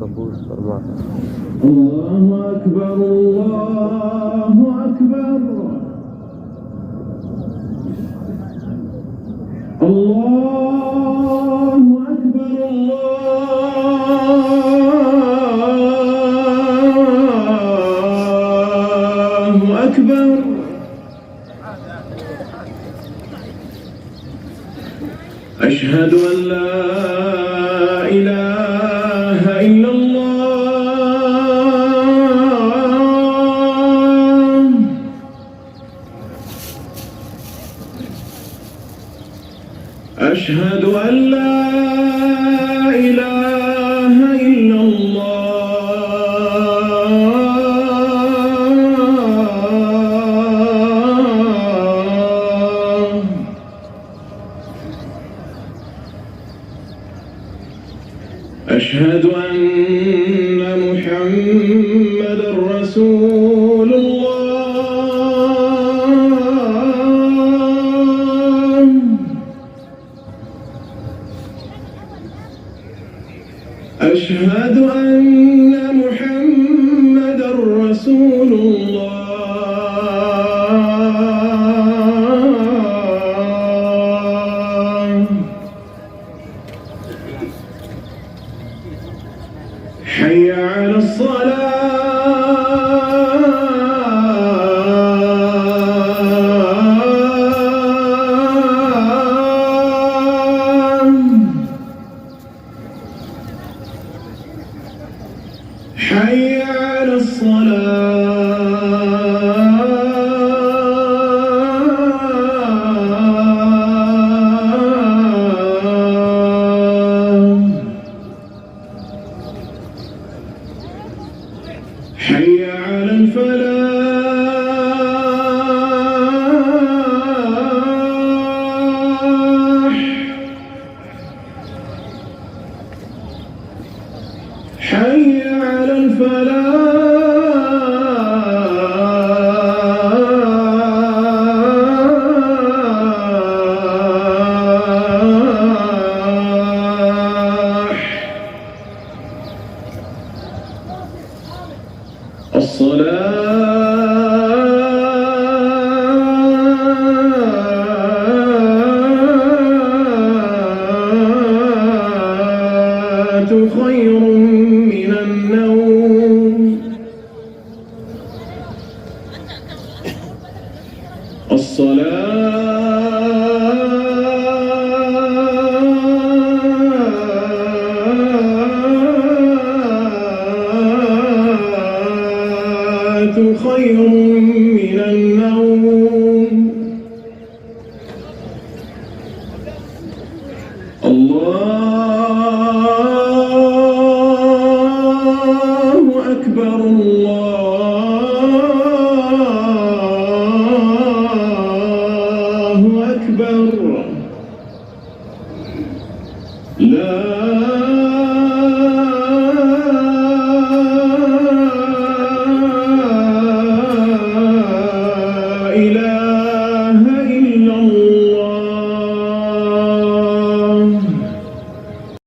قبول فرماك. الله أكبر الله أكبر الله أكبر الله أكبر. أشهد أن لا إله إلا الله. أشهد أن لا إله إلا الله. أشهد أن محمدًا رسول الله. أشهد أن محمدًا رسول الله. حي على الصلاة. حي على الصلاة. حي على الفلاح. حي على الفلاح. الصلاة خير من النوم. الصلاة خير من النوم. الله